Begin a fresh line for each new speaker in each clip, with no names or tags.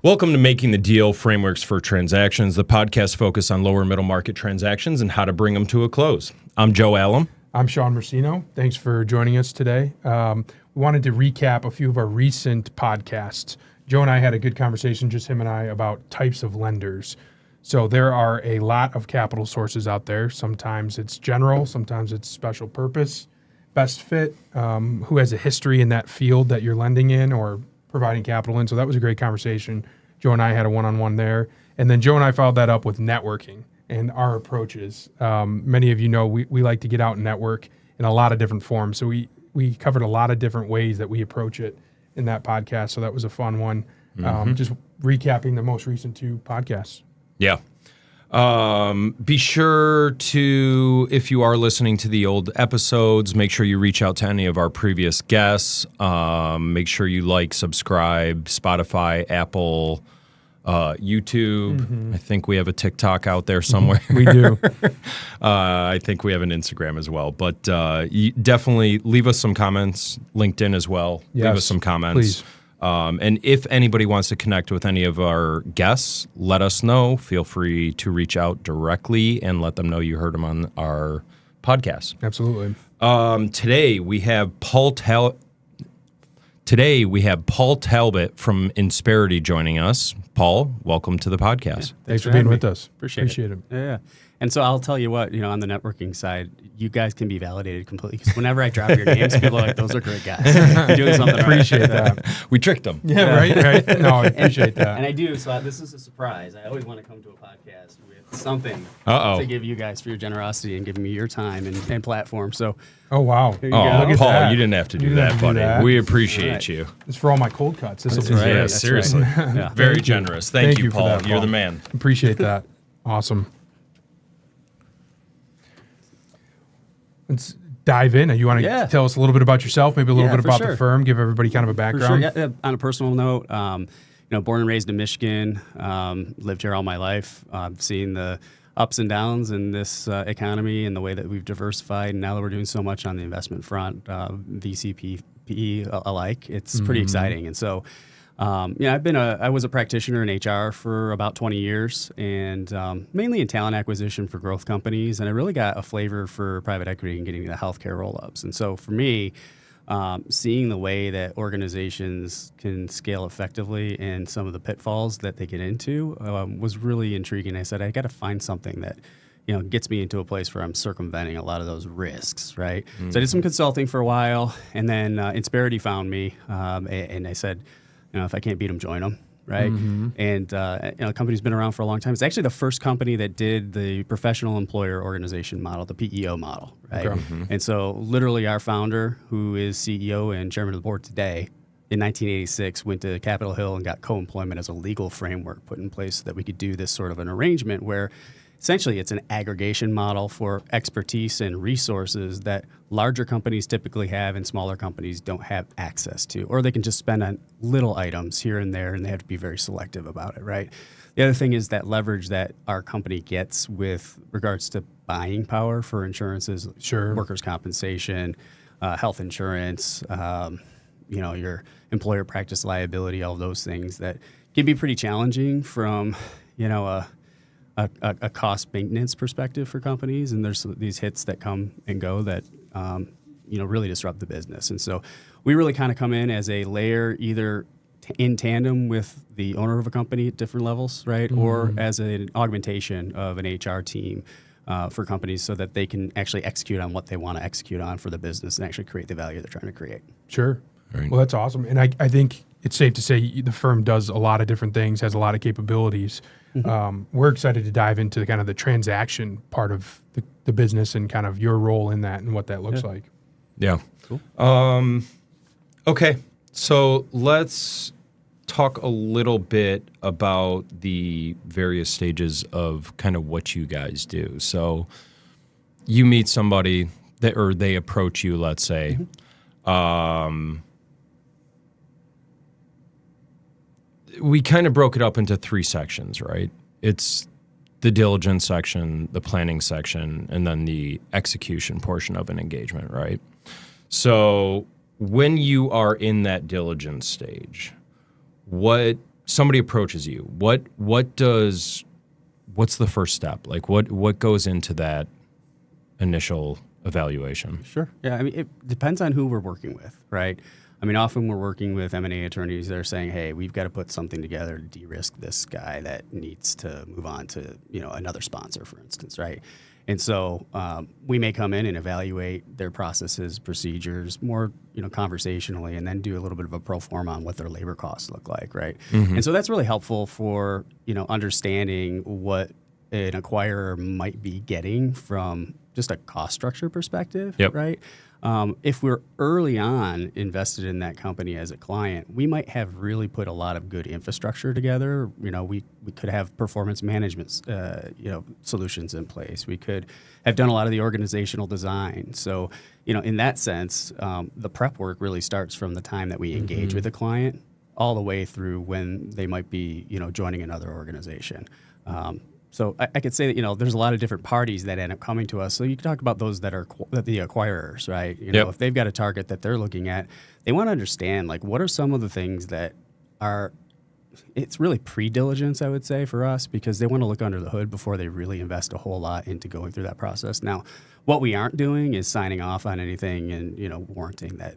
Welcome to Making the Deal, Frameworks for Transactions, the podcast focused on lower middle market transactions and how to bring them to a close. I'm Joe Allen.
I'm Shawn Mercino. Thanks for joining us today. We wanted to recap a few of our recent podcasts. Joe and I had a good conversation, just him and I, about types of lenders. So there are a lot of capital sources out there. Sometimes it's general, sometimes it's special purpose, best fit, who has a history in that field that you're lending in or providing capital in. So that was a great conversation. Joe and I had a one-on-one there. And then Joe and I followed that up with networking and our approaches. Many of you know we like to get out and network in a lot of different forms. So we covered a lot of different ways that we approach it in that podcast. So that was a fun one. Just recapping the most recent two podcasts.
Yeah. Be sure to, if you are listening to the old episodes, make sure you reach out to any of our previous guests. Make sure you like, subscribe, Spotify, Apple, YouTube. I think we have a TikTok out there somewhere.
We do.
I think we have an Instagram as well. But you definitely leave us some comments. LinkedIn as well.
Yes,
leave us some comments.
Please.
And if anybody wants to connect with any of our guests, let us know. Feel free to reach out directly and let them know you heard them on our podcast.
Absolutely.
Today we have Paul Talbot from Insperity joining us. Paul, welcome to the podcast.
Yeah, thanks for being with us.
Appreciate it. Yeah. And so I'll tell you what, on the networking side, you guys can be validated completely because whenever I drop your names, people are like, those are great guys. You're doing something right.
Appreciate that.
We tricked them.
Yeah, right. No, I appreciate that.
And I do. So this is a surprise. I always want to come to a podcast with something to give you guys for your generosity and giving me your time and platform. So,
oh, wow.
Here you go.
Look at
Paul,
that.
you didn't have to do that, buddy. We appreciate you.
It's for all my cold cuts. This will be
Yeah,
great.
That's
seriously.
right. Yeah.
Very generous. Thank you,
for
Paul.
that,
You're
Paul.
the man.
Appreciate that. Awesome. Let's dive in. You want to tell us a little bit about yourself, maybe a little bit about the firm, give everybody kind of a background?
For sure. Yeah, on a personal note, born and raised in Michigan, lived here all my life, seen the ups and downs in this economy and the way that we've diversified. And now that we're doing so much on the investment front, VC, PE alike, it's pretty exciting. And so, I was a practitioner in HR for about 20 years and mainly in talent acquisition for growth companies. And I really got a flavor for private equity and getting the healthcare roll-ups. And so for me, seeing the way that organizations can scale effectively and some of the pitfalls that they get into was really intriguing. I said, I got to find something that gets me into a place where I'm circumventing a lot of those risks, right? So I did some consulting for a while, and then Insperity found me, and I said, if I can't beat them, join them, right? And the company's been around for a long time. It's actually the first company that did the professional employer organization model, the PEO model, right? Okay. And so literally our founder, who is CEO and chairman of the board today, in 1986 went to Capitol Hill and got co-employment as a legal framework put in place so that we could do this sort of an arrangement where essentially it's an aggregation model for expertise and resources that larger companies typically have and smaller companies don't have access to, or they can just spend on little items here and there and they have to be very selective about it, right? The other thing is that leverage that our company gets with regards to buying power for insurances, workers' compensation, health insurance, your employer practice liability, all those things that can be pretty challenging from, a cost maintenance perspective for companies, and there's these hits that come and go that really disrupt the business. And so we really kind of come in as a layer either in tandem with the owner of a company at different levels, right, or as an augmentation of an HR team for companies so that they can actually execute on what they want to execute on for the business and actually create the value they're trying to create.
Sure.
Right.
Well, that's awesome. And I think it's safe to say the firm does a lot of different things, has a lot of capabilities. We're excited to dive into kind of the transaction part of the business and kind of your role in that and what that looks like.
Yeah.
Cool.
Okay. So let's talk a little bit about the various stages of kind of what you guys do. So you meet somebody or they approach you, let's say. We kind of broke it up into three sections, right? It's the diligence section, the planning section, and then the execution portion of an engagement, right? So when you are in that diligence stage, what somebody approaches you. What's the first step? Like what goes into that initial evaluation?
Sure. Yeah. I mean, it depends on who we're working with, right? I mean, often we're working with M&A attorneys that are saying, hey, we've got to put something together to de-risk this guy that needs to move on to, another sponsor, for instance, right? And so we may come in and evaluate their processes, procedures, more, conversationally, and then do a little bit of a pro forma on what their labor costs look like, right? Mm-hmm. And so that's really helpful for, understanding what an acquirer might be getting from just a cost structure perspective,
yep.
right? If we're early on invested in that company as a client, we might have really put a lot of good infrastructure together. We could have performance management, solutions in place. We could have done a lot of the organizational design. So, in that sense, the prep work really starts from the time that we engage
mm-hmm.
with the client all the way through when they might be, joining another organization. So I could say that, there's a lot of different parties that end up coming to us. So you can talk about those that are the acquirers, right?
Yep.
If they've got a target that they're looking at, they want to understand, like, what are some of the things that are, it's really pre-diligence, I would say, for us, because they want to look under the hood before they really invest a whole lot into going through that process. Now, what we aren't doing is signing off on anything and, warranting that,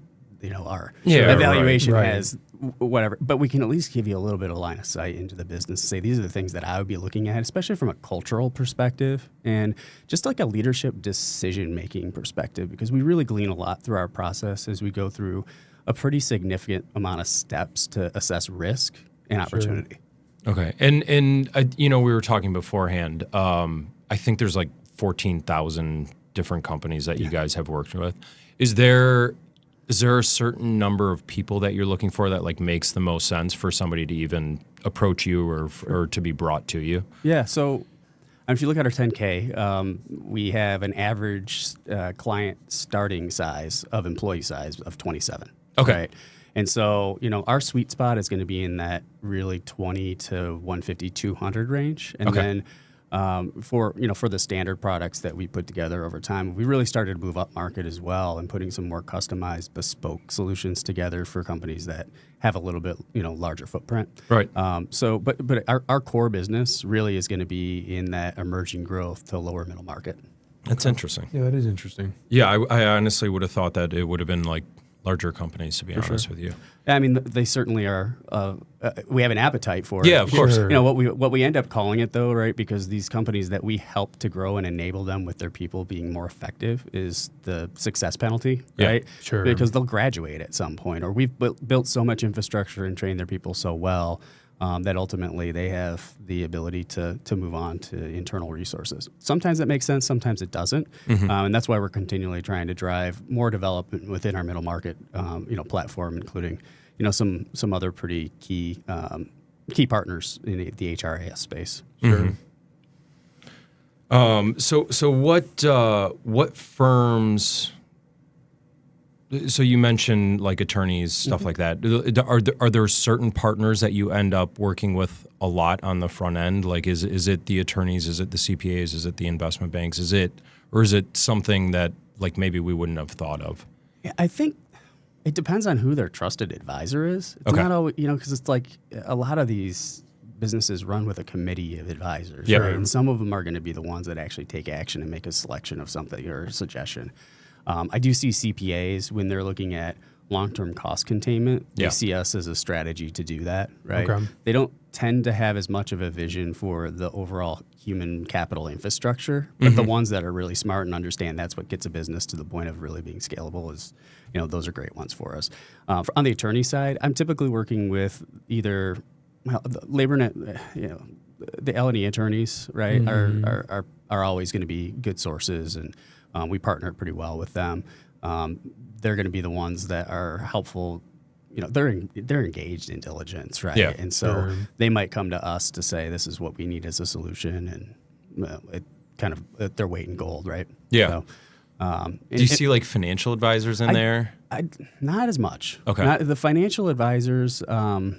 our evaluation
right.
has whatever, but we can at least give you a little bit of line of sight into the business, say these are the things that I would be looking at, especially from a cultural perspective and just like a leadership decision-making perspective, because we really glean a lot through our process as we go through a pretty significant amount of steps to assess risk and opportunity.
Sure. Okay. And we were talking beforehand, I think there's like 14,000 different companies that you guys have worked with. Is there a certain number of people that you're looking for that like makes the most sense for somebody to even approach you or to be brought to you?
Yeah. So if you look at our 10K, we have an average client starting size of employee size of 27.
Okay.
Right? And so, our sweet spot is going to be in that really 20 to 150, 200 range. And then for the standard products that we put together over time, we really started to move up market as well and putting some more customized bespoke solutions together for companies that have a little bit, larger footprint.
Right.
But our core business really is going to be in that emerging growth to lower middle market.
That's interesting.
Yeah, that is interesting.
Yeah, I honestly would have thought that it would have been like larger companies, to be honest with you.
I mean, they certainly are. We have an appetite for it.
Yeah, of course.
Sure.
What we end up calling it, though, right? Because these companies that we help to grow and enable them with their people being more effective is the success penalty,
Yeah,
right?
sure.
Because they'll graduate at some point, or we've built so much infrastructure and trained their people so well that ultimately they have the ability to move on to internal resources. Sometimes that makes sense, sometimes it doesn't, and that's why we're continually trying to drive more development within our middle market, platform, including, some other pretty key partners in the HRIS space.
Sure. So what firms? So you mentioned like attorneys, stuff like that. Are there certain partners that you end up working with a lot on the front end? Like, is it the attorneys? Is it the CPAs? Is it the investment banks? Is it something that like maybe we wouldn't have thought of?
Yeah, I think it depends on who their trusted advisor is. It's not always, because it's like a lot of these businesses run with a committee of advisors,
Yep.
right? And some of them are going to be the ones that actually take action and make a selection of something or a suggestion. I do see CPAs when they're looking at long-term cost containment.
Yeah.
They see us as a strategy to do that, right?
Okay.
They don't tend to have as much of a vision for the overall human capital infrastructure, but the ones that are really smart and understand that's what gets a business to the point of really being scalable is, those are great ones for us. On the attorney side, I'm typically working with either the LaborNet, the L&E attorneys, right, are always going to be good sources, and we partner pretty well with them. They're going to be the ones that are helpful. They're engaged in diligence, right?
Yeah.
And so they might come to us to say, this is what we need as a solution, and it kind of their weight in gold, right?
Yeah.
So,
Do you see like financial advisors in there?
Not as much.
Okay.
The financial advisors, what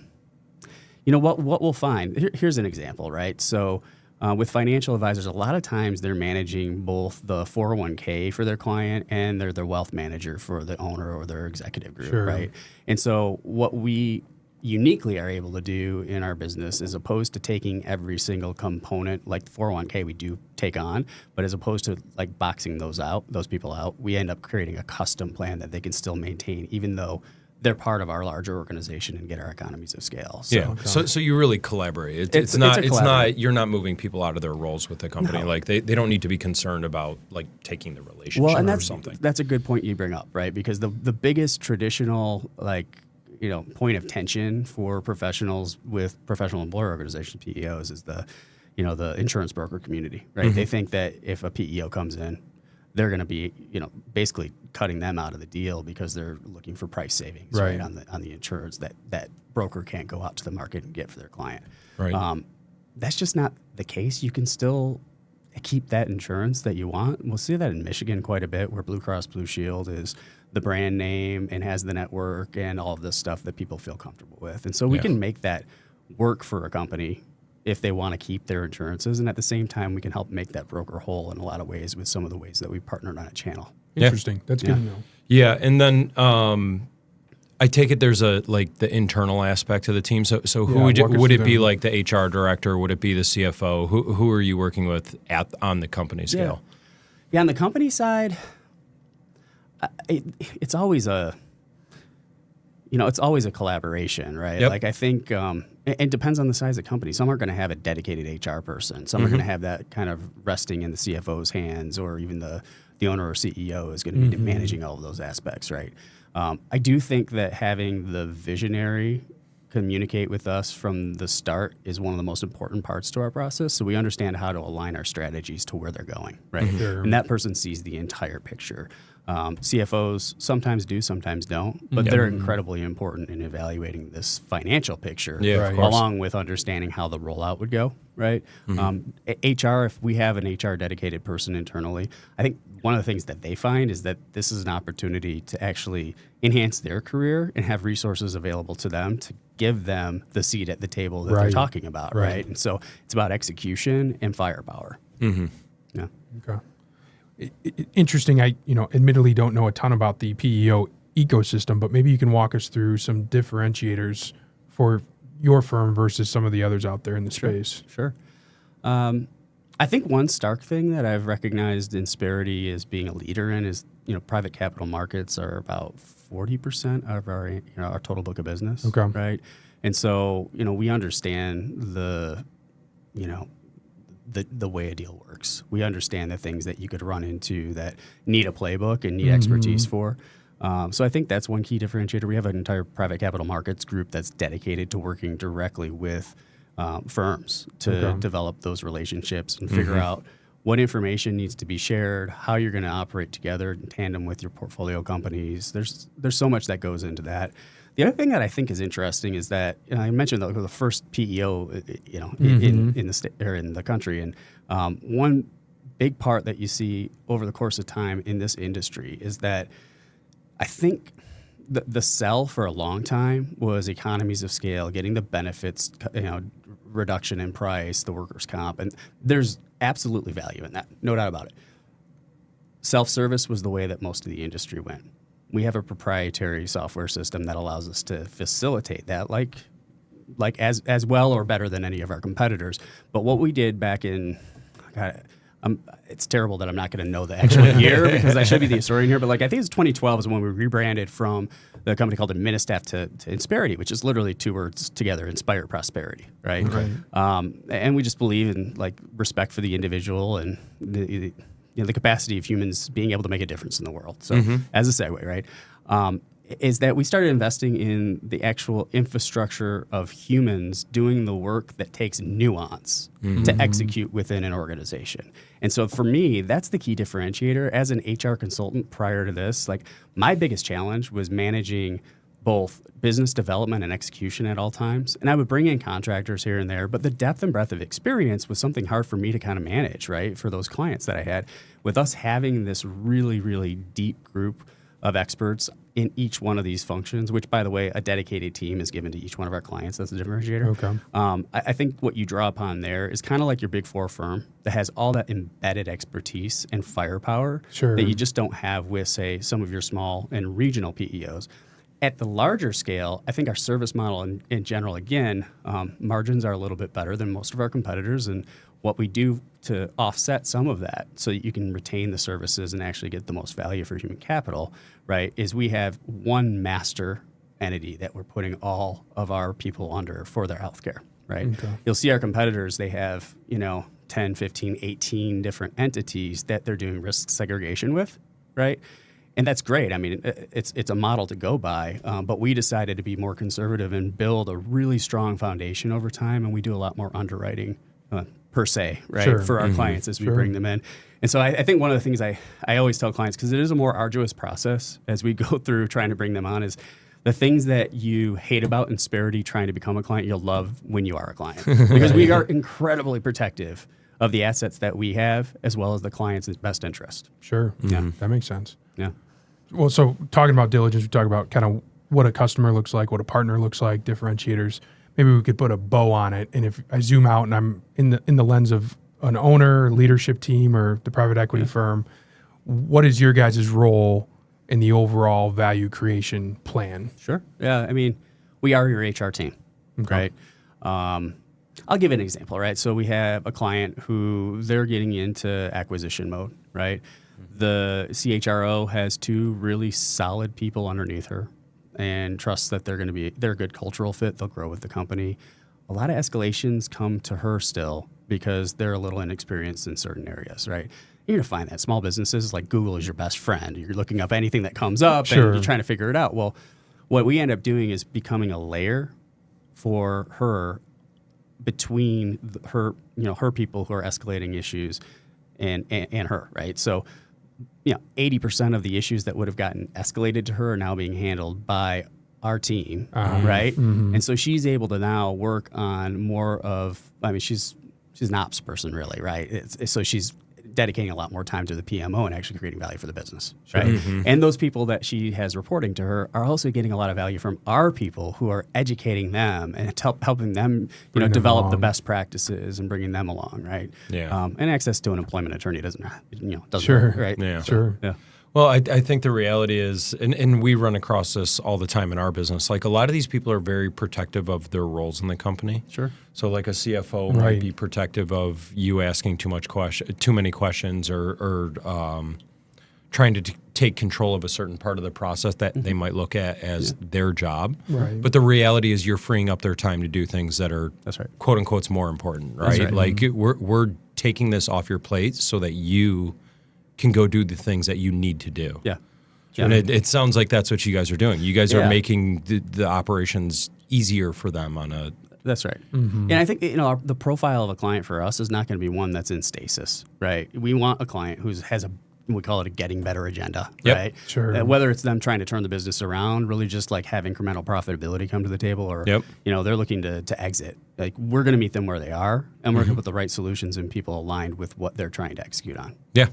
we'll find, here's an example, right? So with financial advisors, a lot of times they're managing both the 401k for their client and they're their wealth manager for the owner or their executive group,
Sure.
right? And so what we uniquely are able to do in our business, as opposed to taking every single component, like the 401k we do take on, but as opposed to like boxing those people out, we end up creating a custom plan that they can still maintain, even though they're part of our larger organization and get our economies of scale. So,
yeah. So you really collaborate. It's not you're not moving people out of their roles with the company.
No.
Like they don't need to be concerned about like taking the relationship or something.
That's a good point you bring up, right? Because the biggest traditional point of tension for professionals with professional employer organizations, PEOs, is the insurance broker community, right? They think that if a PEO comes in, they're going to be, basically cutting them out of the deal because they're looking for price savings, right, on the insurance that broker can't go out to the market and get for their client.
Right.
That's just not the case. You can still keep that insurance that you want. We'll see that in Michigan quite a bit, where Blue Cross Blue Shield is the brand name and has the network and all of this stuff that people feel comfortable with. And so we can make that work for a company if they want to keep their insurances. And at the same time, we can help make that broker whole in a lot of ways with some of the ways that we partnered on a channel.
Interesting. That's good to know.
Yeah. And then I take it there's the internal aspect of the team. So who would it be, like the HR director? Would it be the CFO? Who are you working with on the company scale?
Yeah, on the company side, it's always a collaboration, right?
Yep.
Like I think it depends on the size of the company. Some are going to have a dedicated HR person. Some are going to have that kind of resting in the CFO's hands, or even the owner or CEO is going to be managing all of those aspects, right? I do think that having the visionary communicate with us from the start is one of the most important parts to our process. So we understand how to align our strategies to where they're going, right?
Sure.
And that person sees the entire picture. CFOs sometimes do, sometimes don't, but they're incredibly important in evaluating this financial picture, along with understanding how the rollout would go, right? HR, if we have an HR dedicated person internally, I think one of the things that they find is that this is an opportunity to actually enhance their career and have resources available to them to give them the seat at the table that they're talking about, right? And so it's about execution and firepower. Yeah.
Okay. Interesting. I, admittedly don't know a ton about the PEO ecosystem, but maybe you can walk us through some differentiators for your firm versus some of the others out there in the space.
Sure. I think one stark thing that I've recognized Insperity as being a leader in is, private capital markets are about 40% of our total book of business.
Okay.
Right. And so, we understand the way a deal works. We understand the things that you could run into that need a playbook and need expertise for. So I think that's one key differentiator. We have an entire private capital markets group that's dedicated to working directly with firms to develop those relationships and figure out what information needs to be shared, how you're going to operate together in tandem with your portfolio companies. There's so much that goes into that. The other thing that I think is interesting is that I mentioned the first PEO, in the state or in the country, and one big part that you see over the course of time in this industry is that I think the sell for a long time was economies of scale, getting the benefits, reduction in price, the workers' comp, and there's absolutely value in that, no doubt about it. Self-service was the way that most of the industry went. We have a proprietary software system that allows us to facilitate that, like as well or better than any of our competitors. But what we did back in, it's terrible that I'm not going to know the actual year because I should be the historian here, but I think it's 2012 is when we rebranded from the company called Administaff to Insperity, which is literally two words together, inspire prosperity, right? And we just believe in respect for the individual and the capacity of humans being able to make a difference in the world. So as a segue, right, is that we started investing in the actual infrastructure of humans doing the work that takes nuance to execute within an organization. And so for me, that's the key differentiator. As an HR consultant prior to this, my biggest challenge was managing both business development and execution at all times. And I would bring in contractors here and there, but the depth and breadth of experience was something hard for me to kind of manage, right, for those clients that I had. With us having this really, really deep group of experts in each one of these functions, which, by the way, a dedicated team is given to each one of our clients. That's a differentiator.
Okay.
I think what you draw upon there is kind of like your big four firm that has all that embedded expertise and firepower that you just don't have with, say, some of your small and regional PEOs. At the larger scale, I think our service model in general, again, margins are a little bit better than most of our competitors. And what we do to offset some of that so that you can retain the services and actually get the most value for human capital, right, is we have one master entity that we're putting all of our people under for their healthcare, right? Okay. You'll see our competitors, they have, 10, 15, 18 different entities that they're doing risk segregation with, right? And that's great. I mean, it's a model to go by, but we decided to be more conservative and build a really strong foundation over time, and we do a lot more underwriting per se, right, sure. for our clients as we bring them in. And so I think one of the things I always tell clients, because it is a more arduous process as we go through trying to bring them on, is the things that you hate about Insperity trying to become a client, you'll love when you are a client. Because we are incredibly protective of the assets that we have as well as the client's best interest.
Sure. Yeah. That makes sense.
Yeah.
Well, so talking about diligence, we talk about kind of what a customer looks like, what a partner looks like, differentiators. Maybe we could put a bow on it. And if I zoom out and I'm in the lens of an owner, leadership team, or the private equity firm, what is your guys' role in the overall value creation plan?
Sure. Yeah. I mean, we are your HR team, right? I'll give an example, right? So we have a client who they're getting into acquisition mode, right? The CHRO has 2 really solid people underneath her and trusts that they're a good cultural fit. They'll grow with the company. A lot of escalations come to her still because they're a little inexperienced in certain areas, right? You're going to find that small businesses like Google is your best friend. You're looking up anything that comes up and you're trying to figure it out. Well, what we end up doing is becoming a layer for her between her people who are escalating issues and her, right? So, 80% of the issues that would have gotten escalated to her are now being handled by our team, right? Mm-hmm. And so she's able to now work on more of, she's an ops person really, right? So she's dedicating a lot more time to the PMO and actually creating value for the business, right? Mm-hmm. And those people that she has reporting to her are also getting a lot of value from our people who are educating them and helping them, develop the best practices and bringing them along, right?
Yeah.
And access to an employment attorney doesn't
sure.
hurt, right?
Yeah.
Sure.
Yeah.
Well, I think the reality is, and we run across this all the time in our business, like a lot of these people are very protective of their roles in the company.
Sure.
So like a CFO might be protective of you asking too many questions or trying to take control of a certain part of the process that they might look at as their job.
Right.
But the reality is you're freeing up their time to do things that are,
that's right,
quote unquote, more important, right?
That's right.
Like we're taking this off your plate so that you can go do the things that you need to do.
Yeah.
And it sounds like that's what you guys are doing. You guys are making the operations easier for them on a...
That's right. Mm-hmm. And I think, the profile of a client for us is not going to be one that's in stasis, right? We want a client who has we call it a getting better agenda, right?
Sure.
Whether it's them trying to turn the business around, really just like have incremental profitability come to the table, or, they're looking to exit. Like, we're going to meet them where they are, and we're going to put the right solutions and people aligned with what they're trying to execute on.
Yeah.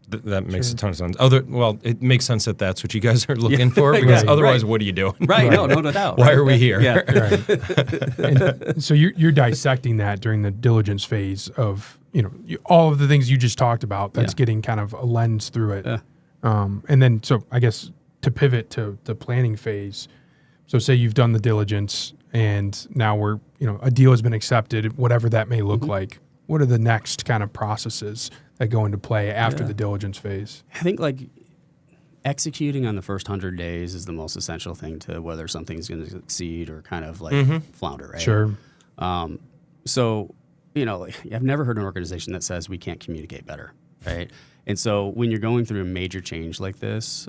That makes a ton of sense. It makes sense that that's what you guys are looking for, because otherwise, what are you doing?
Right. No doubt.
Why are we here?
Yeah.
And so you're dissecting that during the diligence phase of, all of the things you just talked about. That's getting kind of a lens through it.
Yeah.
And then, so I guess to pivot to the planning phase. So say you've done the diligence and now a deal has been accepted, whatever that may look like. What are the next kind of processes that go into play after the diligence phase?
I think executing on the first 100 days is the most essential thing to whether something's going to succeed or kind of flounder, right?
Sure.
So, I've never heard an organization that says we can't communicate better, right? And so when you're going through a major change like this,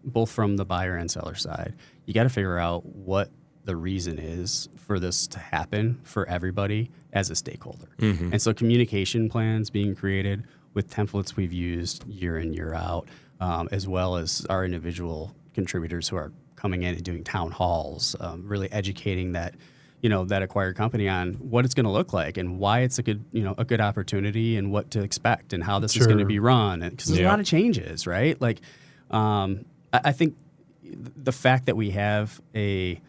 both from the buyer and seller side, you got to figure out what the reason is for this to happen for everybody as a stakeholder. Mm-hmm. And so communication plans being created with templates we've used year in, year out, as well as our individual contributors who are coming in and doing town halls, really educating that acquired company on what it's going to look like and why it's a good opportunity and what to expect and how this is going to be run. Because there's a lot of changes, right? Like, I think the fact that we have a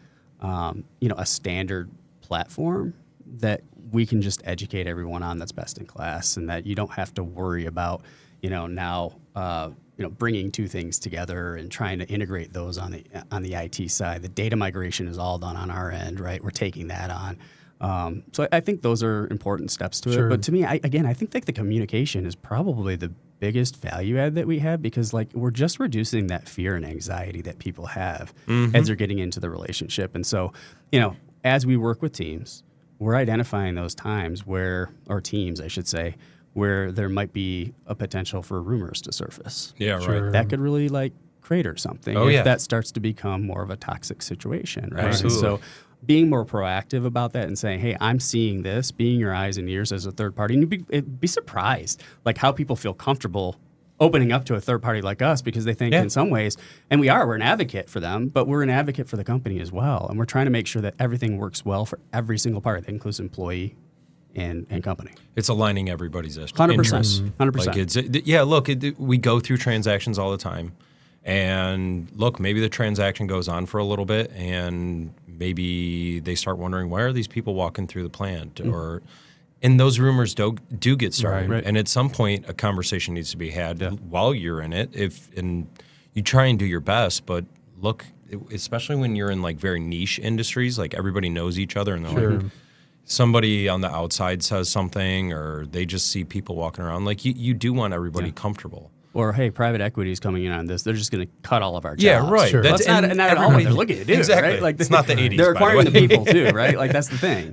standard platform that we can just educate everyone on that's best in class, and that you don't have to worry about, now bringing two things together and trying to integrate those on the IT side. The data migration is all done on our end, right? We're taking that on. So I think those are important steps to it. But to me, I think like the communication is probably the biggest value add that we have, because like we're just reducing that fear and anxiety that people have as they're getting into the relationship. And so, as we work with teams, we're identifying those times or teams, I should say, where there might be a potential for rumors to surface.
Yeah, right.
That could really like crater something if that starts to become more of a toxic situation, right?
Absolutely.
And so being more proactive about that and saying, hey, I'm seeing this, being your eyes and ears as a third party, and you'd be surprised like how people feel comfortable opening up to a third party like us, because they think in some ways, and we're an advocate for them, but we're an advocate for the company as well. And we're trying to make sure that everything works well for every single part. That includes employee and company.
It's aligning everybody's
100%.
interests.
100%.
Look, we go through transactions all the time. And look, maybe the transaction goes on for a little bit, and maybe they start wondering, why are these people walking through the plant? And those rumors do get started.
Right.
And at some point, a conversation needs to be had while you're in it. And you try and do your best, but look, especially when you're in like very niche industries, like everybody knows each other, and they're like, somebody on the outside says something, or they just see people walking around. Like you do want everybody comfortable.
Or, hey, private equity is coming in on this. They're just going to cut all of our jobs.
Yeah, right.
Sure.
That's not at all what they're looking to do,
exactly.
right? Like
it's not the 80s,
they're acquiring
by
the people, too, right? Like, that's the thing.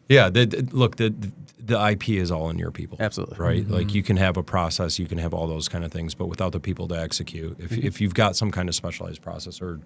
Yeah.
Look, the IP is all in your people.
Absolutely.
Right? Like, you can have a process, you can have all those kind of things, but without the people to execute, if you've got some kind of specialized process, or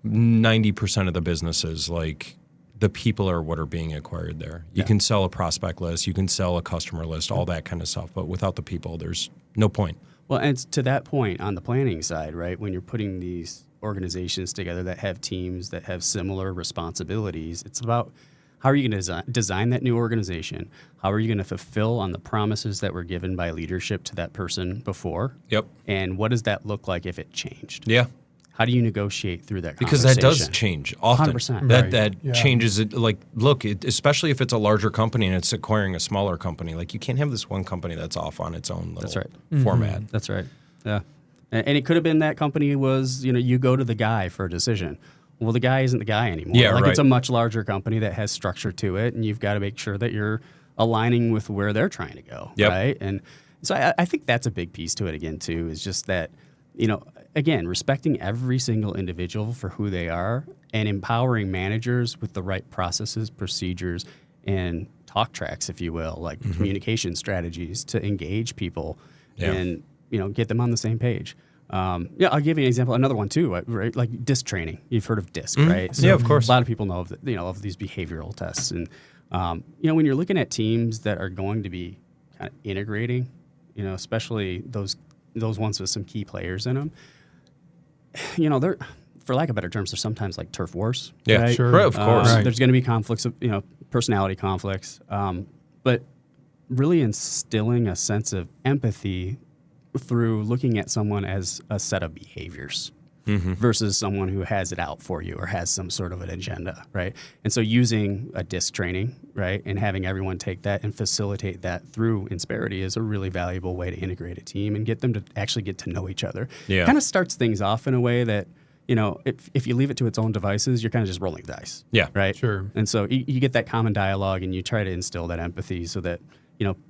90% of the businesses, like, the people are what are being acquired there. You can sell a prospect list, you can sell a customer list, all that kind of stuff, but without the people, there's no point.
Well, and to that point, on the planning side, right, when you're putting these organizations together that have teams that have similar responsibilities, it's about how are you going to design that new organization? How are you going to fulfill on the promises that were given by leadership to that person before?
Yep.
And what does that look like if it changed?
Yeah.
How do you negotiate through that
Because
conversation?
that does change often.
100%.
That changes it. Like, look, especially if it's a larger company and it's acquiring a smaller company, like, you can't have this one company that's off on its own little format.
That's right. Yeah. And it could have been that company was, you go to the guy for a decision. Well, the guy isn't the guy anymore.
Yeah,
It's a much larger company that has structure to it, and you've got to make sure that you're aligning with where they're trying to go, right? And so I think that's a big piece to it again, too, is just that, again, respecting every single individual for who they are and empowering managers with the right processes, procedures, and talk tracks, if you will, like communication strategies to engage people and, get them on the same page. I'll give you an example. Another one too, right? Like DISC training. You've heard of DISC, right? So
of course.
A lot of people know of these behavioral tests, and when you're looking at teams that are going to be kind of integrating, especially those ones with some key players in them, they're, for lack of better terms, they're sometimes like turf wars.
Yeah,
right?
sure, right, of course.
There's going to be conflicts of personality conflicts, but really instilling a sense of empathy through looking at someone as a set of behaviors versus someone who has it out for you or has some sort of an agenda, right? And so using a DISC training, right, and having everyone take that and facilitate that through Insperity is a really valuable way to integrate a team and get them to actually get to know each other.
Yeah.
Kind of starts things off in a way that, if you leave it to its own devices, you're kind of just rolling dice.
Yeah.
Right?
Sure.
And so you get that common dialogue and you try to instill that empathy so that,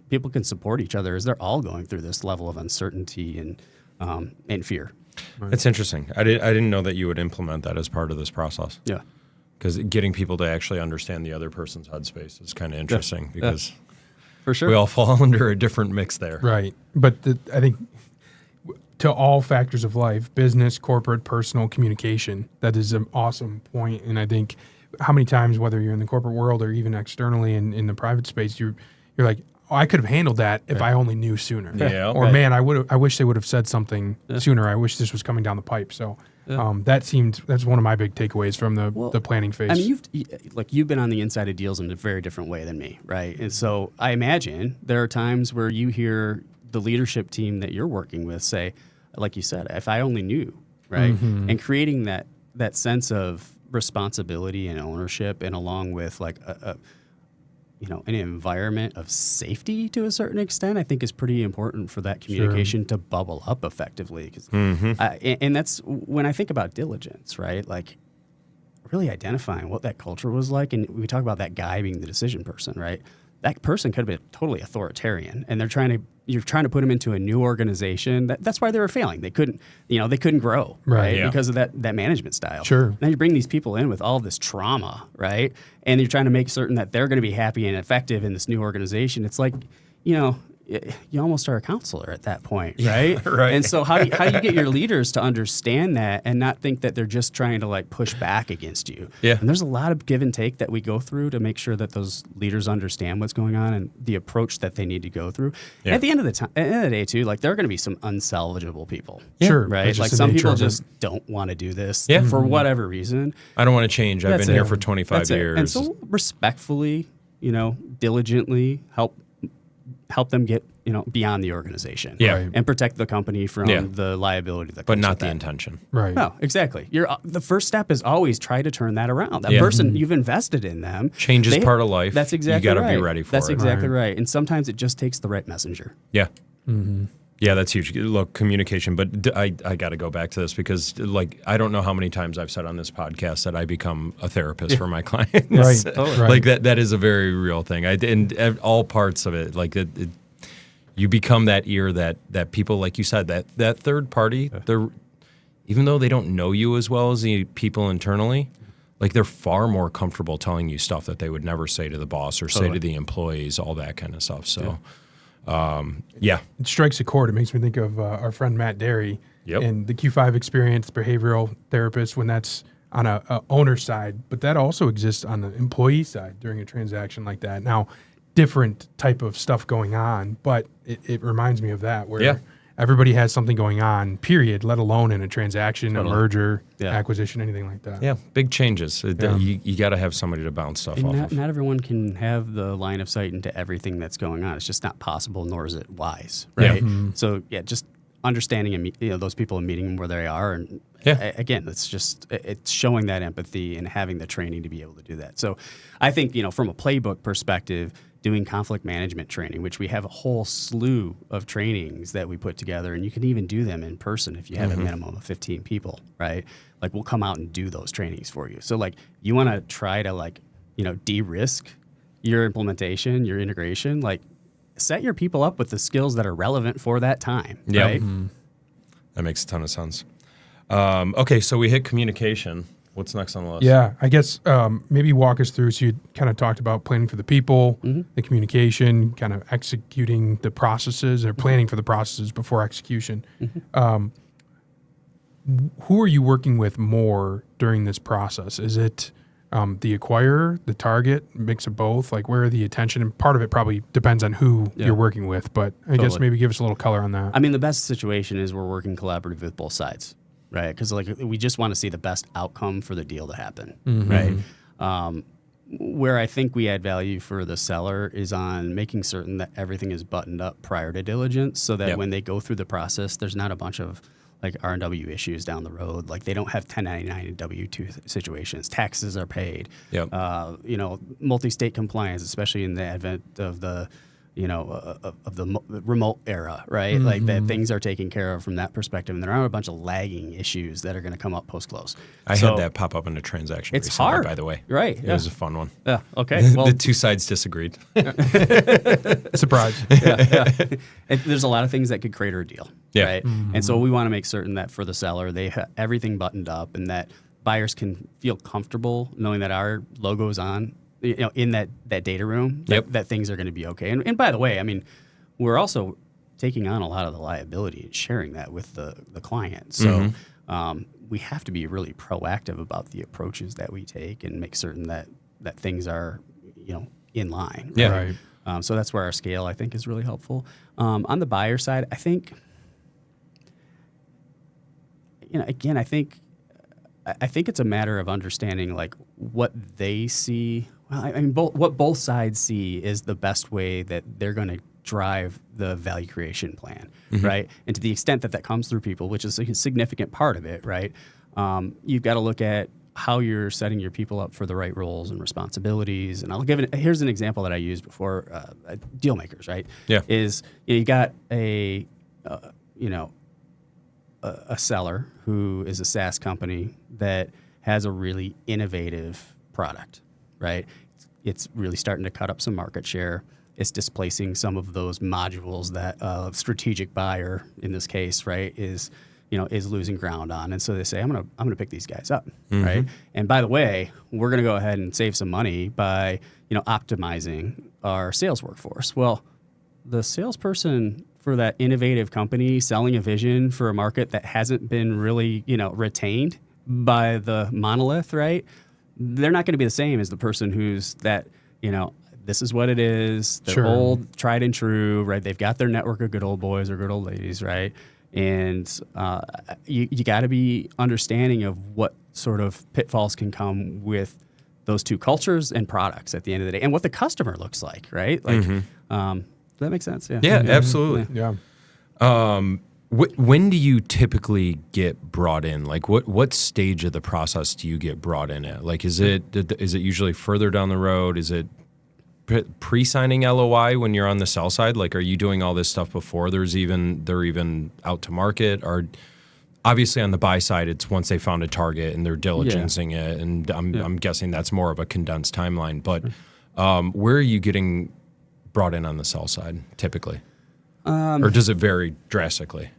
people can support each other as they're all going through this level of uncertainty and fear.
Right.
It's interesting. I didn't know that you would implement that as part of this process.
Yeah.
Because getting people to actually understand the other person's headspace is kind of interesting because
For sure.
we all fall under a different mix there.
Right. But I think to all factors of life, business, corporate, personal, communication, that is an awesome point. And I think how many times, whether you're in the corporate world or even externally in the private space, you're like, oh, I could have handled that if I only knew sooner.
Yeah.
Or man, I wish they would have said something sooner. I wish this was coming down the pipe. So that's one of my big takeaways from the planning phase.
I mean, you've been on the inside of deals in a very different way than me, right? And so I imagine there are times where you hear the leadership team that you're working with say, like you said, if I only knew, right? And creating that sense of responsibility and ownership, and along with like an environment of safety to a certain extent, I think is pretty important for that communication to bubble up effectively. 'Cause, and that's when I think about diligence, right? Like really identifying what that culture was like. And we talk about that guy being the decision person, right? That person could have been totally authoritarian, and you're trying to put them into a new organization. That's why they were failing. They couldn't grow, right?
Yeah.
Because of that management style.
Sure.
Then you bring these people in with all this trauma, right? And you're trying to make certain that they're going to be happy and effective in this new organization. It's like, you almost are a counselor at that point, right?
Right.
And so how do you get your leaders to understand that and not think that they're just trying to like push back against you?
Yeah.
And there's a lot of give and take that we go through to make sure that those leaders understand what's going on and the approach that they need to go through.
Yeah.
At the end of the day, too, like there are going to be some unsalvageable people.
Sure.
Right.
That's
Like
just the
some
nature
people
of it.
just don't want to do this
Yeah.
for whatever reason.
I don't want to change. I've
That's
been here
it.
for 25
That's it.
years.
And so respectfully, diligently help them get, beyond the organization.
Yeah.
Right.
And protect the company from the liability that
but
comes
not
with
the
that.
intention.
Right.
No, exactly. The first step is always try to turn that around. That person, you've invested in them.
Change is part of life.
That's exactly
You got to
right.
be ready for
That's
it.
exactly right. And sometimes it just takes the right messenger.
Yeah. Yeah, that's huge. Look, communication. But I got to go back to this because, I don't know how many times I've said on this podcast that I become a therapist for my clients.
Right.
Totally.
Right.
Like that is a very real thing. And all parts of it, you become that ear that people, like you said, that third party, even though they don't know you as well as the people internally, like they're far more comfortable telling you stuff that they would never say to the boss or say to the employees, all that kind of stuff. So, yeah.
It strikes a chord. It makes me think of our friend Matt Derry and the Q5 experience, behavioral therapist, when that's on a owner side, but that also exists on the employee side during a transaction like that. Now, different type of stuff going on, but it reminds me of that where everybody has something going on, period, let alone in a transaction, a merger, acquisition, anything like that.
Yeah, big changes. You got to have somebody to bounce stuff off of.
Not everyone can have the line of sight into everything that's going on. It's just not possible, nor is it wise, right? So, just understanding and those people and meeting them where they are, and again, it's showing that empathy and having the training to be able to do that. So, I think from a playbook perspective, doing conflict management training, which we have a whole slew of trainings that we put together, and you can even do them in person if you have a minimum of 15 people, right? Like we'll come out and do those trainings for you. So you want to try to de-risk your implementation, your integration, set your people up with the skills that are relevant for that time, right?
That makes a ton of sense. Okay, so we hit communication. What's next on the list?
Yeah, I guess maybe walk us through. So you kind of talked about planning for the people, the communication, kind of executing the processes or planning for the processes before execution. Who are you working with more during this process? Is it the acquirer, the target, mix of both? Like where are the attention? And part of it probably depends on who you're working with, but I guess maybe give us a little color on that.
I mean, the best situation is we're working collaboratively with both sides. Right, because we just want to see the best outcome for the deal to happen, right? Where I think we add value for the seller is on making certain that everything is buttoned up prior to diligence, so that when they go through the process, there's not a bunch of R&W issues down the road. Like they don't have 1099 and W-2 situations. Taxes are paid. Multi-state compliance, especially in the advent of the of the remote era, right? Like that things are taken care of from that perspective, and there aren't a bunch of lagging issues that are going to come up post-close.
I had that pop up in a transaction
it's
recently,
hard,
by the way.
Right.
It was a fun one.
Yeah, okay. Well,
the two sides disagreed.
Surprise.
There's a lot of things that could crater a deal, right? And so we want to make certain that for the seller, they have everything buttoned up and that buyers can feel comfortable knowing that our logo is on, in that data room, that things are going to be okay. And by the way, I mean, we're also taking on a lot of the liability and sharing that with the client. So we have to be really proactive about the approaches that we take and make certain that things are, in line.
Yeah.
Right.
So that's where our scale, I think, is really helpful. On the buyer side, I think, again, I think it's a matter of understanding what they see. Well, I mean, what both sides see is the best way that they're going to drive the value creation plan, right? And to the extent that comes through people, which is a significant part of it, right? You've got to look at how you're setting your people up for the right roles and responsibilities. And here's an example that I used before, deal makers, right?
Yeah.
Is you got a seller who is a SaaS company that has a really innovative product, right? It's really starting to cut up some market share. It's displacing some of those modules that a strategic buyer, in this case, right, is losing ground on. And so they say, I'm gonna pick these guys up, right? And by the way, we're gonna go ahead and save some money by optimizing our sales workforce. Well, the salesperson for that innovative company selling a vision for a market that hasn't been really, retained by the monolith, right? They're not going to be the same as the person who's that, this is what it is. They're old, tried and true, right? They've got their network of good old boys or good old ladies, right? And you got to be understanding of what sort of pitfalls can come with those two cultures and products at the end of the day, and what the customer looks like, right? Like, does that make sense? Yeah.
Yeah, absolutely.
Yeah.
When do you typically get brought in? Like, what stage of the process do you get brought in at? Like, is it usually further down the road? Is it pre-signing LOI when you're on the sell side? Like, are you doing all this stuff before they're even out to market? Or obviously on the buy side, it's once they found a target and they're diligencing it, and I'm guessing that's more of a condensed timeline. But where are you getting brought in on the sell side typically? Or does it vary drastically?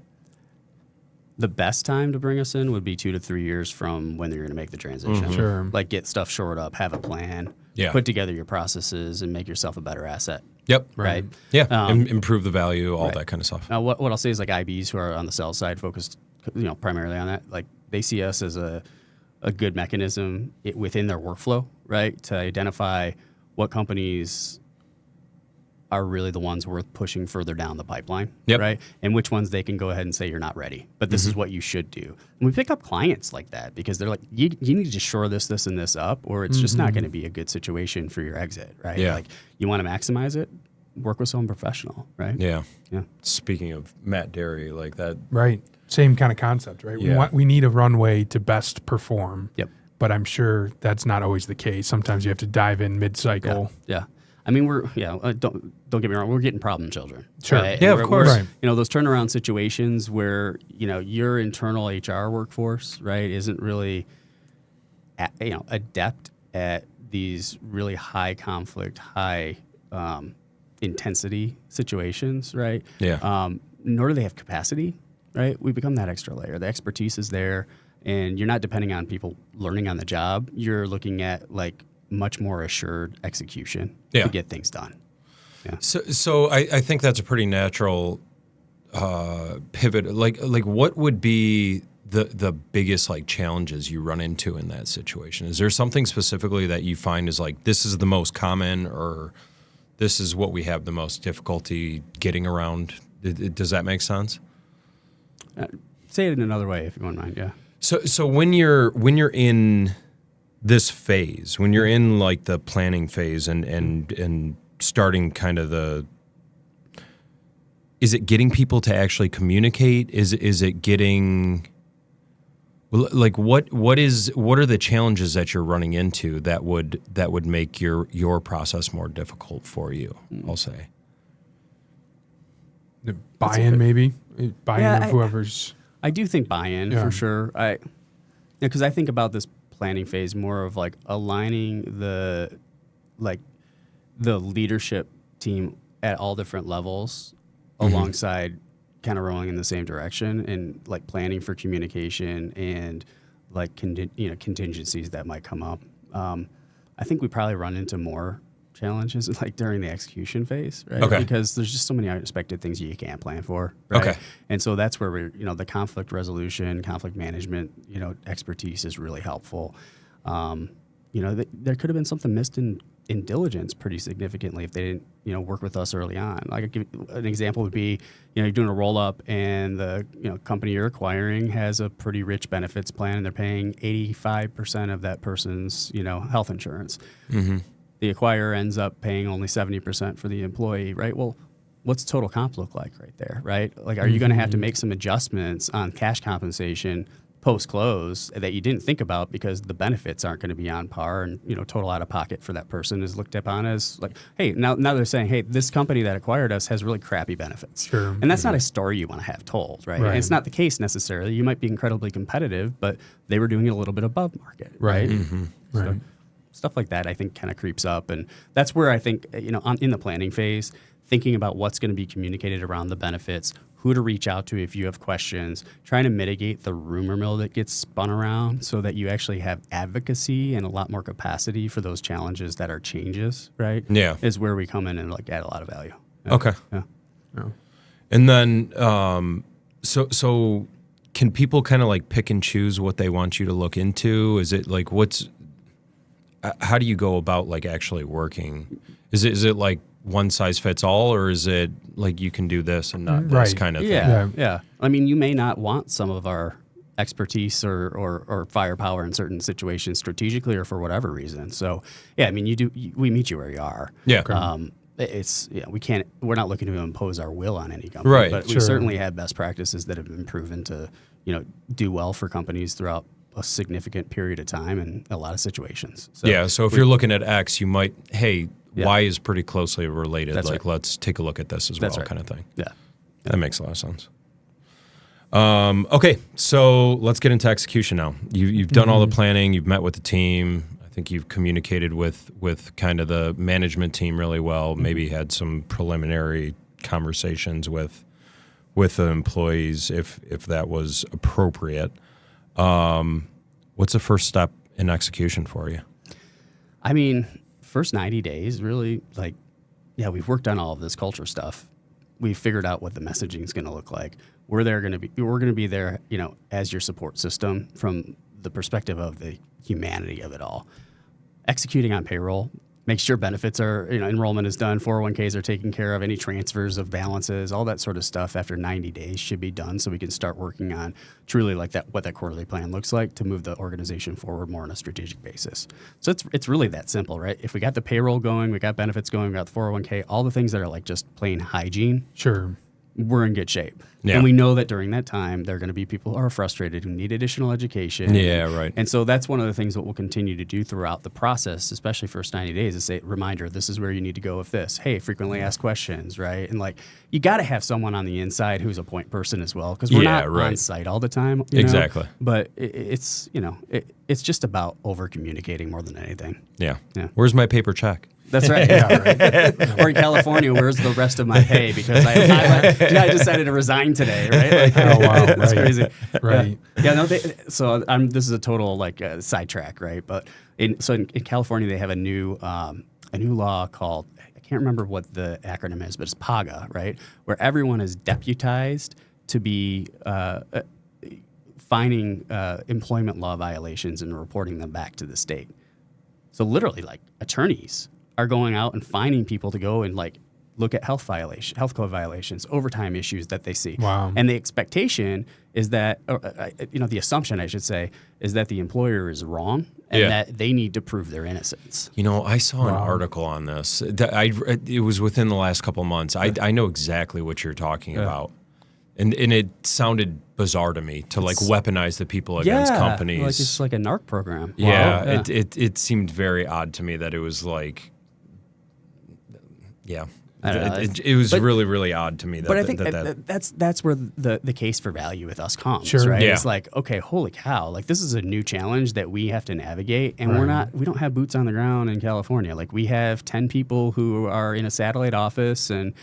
The best time to bring us in would be 2 to 3 years from when you're going to make the transition.
Sure.
Like, get stuff shored up, have a plan, put together your processes, and make yourself a better asset.
Yep.
Right.
Yeah. Improve the value, all that kind of stuff.
Now, what I'll say is, like, IBs who are on the sell side focused, primarily on that, like, they see us as a good mechanism within their workflow, right, to identify what companies are really the ones worth pushing further down the pipeline, right? And which ones they can go ahead and say, you're not ready, but this is what you should do. And we pick up clients like that because they're like, you need to shore this and this up, or it's just not going to be a good situation for your exit, right?
Yeah.
Like, you want to maximize it, work with someone professional, right?
Yeah.
Yeah.
Speaking of Matt Derry, like that.
Right. Same kind of concept, right?
Yeah.
We need a runway to best perform.
Yep.
But I'm sure that's not always the case. Sometimes you have to dive in mid-cycle.
Yeah. I mean, don't get me wrong, we're getting problem children.
Sure.
Right?
Yeah, of course.
Right.
Those turnaround situations where, your internal HR workforce, right, isn't really, adept at these really high conflict, high intensity situations, right?
Yeah.
Nor do they have capacity, right? We become that extra layer. The expertise is there, and you're not depending on people learning on the job. You're looking at, like, much more assured execution to get things done. Yeah.
So I think that's a pretty natural pivot. Like what would be the biggest like challenges you run into in that situation? Is there something specifically that you find is like, this is the most common, or this is what we have the most difficulty getting around? Does that make sense?
Say it in another way, if you wouldn't mind. Yeah.
So when you're in this phase, when you're in like the planning phase and starting kind of is it getting people to actually communicate? Is it getting, like, what are the challenges that you're running into that would make your process more difficult for you? I'll say
The buy-in, maybe buy-in of whoever's.
I do think buy-in for sure. Because I think about this planning phase more of like aligning the leadership team at all different levels alongside kind of rowing in the same direction, and like planning for communication and like contingencies that might come up. I think we probably run into more challenges like during the execution phase, right?
Okay.
Because there's just so many unexpected things you can't plan for, right?
Okay.
And so that's where we're, the conflict resolution, conflict management, expertise is really helpful. There could have been something missed in diligence pretty significantly if they didn't, work with us early on. Like, an example would be, you're doing a roll up and the, company you're acquiring has a pretty rich benefits plan and they're paying 85% of that person's, health insurance. Mm-hmm. The acquirer ends up paying only 70% for the employee, right? Well, what's total comp look like right there, right? Like, are you going to have to make some adjustments on cash compensation post-close that you didn't think about because the benefits aren't going to be on par, and total out of pocket for that person is looked upon as like, hey, now they're saying, hey, this company that acquired us has really crappy benefits.
Sure.
And that's not a story you want to have told, right? And it's not the case necessarily. You might be incredibly competitive, but they were doing it a little bit above market, right? So stuff like that I think kind of creeps up, and that's where I think in the planning phase, thinking about what's going to be communicated around the benefits, who to reach out to if you have questions, trying to mitigate the rumor mill that gets spun around so that you actually have advocacy and a lot more capacity for those challenges that are changes, right?
Yeah.
Is where we come in and like add a lot of value. Yeah.
Okay.
Yeah.
And then, so can people kind of like pick and choose what they want you to look into? Is it like, how do you go about like actually working? Is it like one size fits all, or is it like you can do this and not this kind of thing?
Yeah. I mean, you may not want some of our expertise or firepower in certain situations strategically or for whatever reason. So, yeah, I mean, we meet you where you are.
Yeah.
We're not looking to impose our will on any company,
right?
But we certainly have best practices that have been proven to, do well for companies throughout a significant period of time in a lot of situations. So
so if you're looking at X, you might, Y is pretty closely related.
That's
like, let's take a look at this as well, kind of thing.
Yeah.
That makes a lot of sense. Okay, so let's get into execution now. You've done all the planning. You've met with the team. I think you've communicated with kind of the management team really well. Maybe had some preliminary conversations with the employees if that was appropriate. What's the first step in execution for you?
I mean, first 90 days, really, we've worked on all of this culture stuff. We've figured out what the messaging is going to look like. We're going to be there, as your support system from the perspective of the humanity of it all. Executing on payroll, make sure benefits are, enrollment is done, 401ks are taken care of, any transfers of balances, all that sort of stuff after 90 days should be done so we can start working on truly like that, what that quarterly plan looks like to move the organization forward more on a strategic basis. So it's really that simple, right? If we got the payroll going, we got benefits going, we got the 401k, all the things that are like just plain hygiene.
Sure.
We're in good shape.
Yeah.
And we know that during that time, there are going to be people who are frustrated, who need additional education.
Yeah, right.
And so that's one of the things that we'll continue to do throughout the process, especially first 90 days, is say, reminder, this is where you need to go with this. Hey, frequently asked questions, right? And like, you got to have someone on the inside who's a point person as well, because we're not on site all the time.
Exactly.
But it's just about over communicating more than anything.
Yeah. Where's my paper check?
That's right. Right. Or in California, where's the rest of my pay? Because I decided to resign today, right?
Oh wow,
it's crazy.
Right.
Yeah. This is a total sidetrack, right? But in California, they have a new law called, I can't remember what the acronym is, but it's PAGA, right? Where everyone is deputized to be finding employment law violations and reporting them back to the state. So literally, attorneys are going out and finding people to go and look at health code violations, overtime issues that they see.
Wow.
And the expectation is that, the assumption I should say, is that the employer is wrong and that they need to prove their innocence.
I saw an article on this. It was within the last couple of months. I know exactly what you're talking about. And it sounded bizarre to me to weaponize the people against companies.
Like it's like a narc program.
Yeah,
Wow.
It seemed very odd to me that it was it was really, really odd to me.
But I think that's where the case for value with us comes,
Sure.
right?
Yeah.
It's like, okay, holy cow, this is a new challenge that we have to navigate, and we don't have boots on the ground in California. We have 10 people who are in a satellite office, and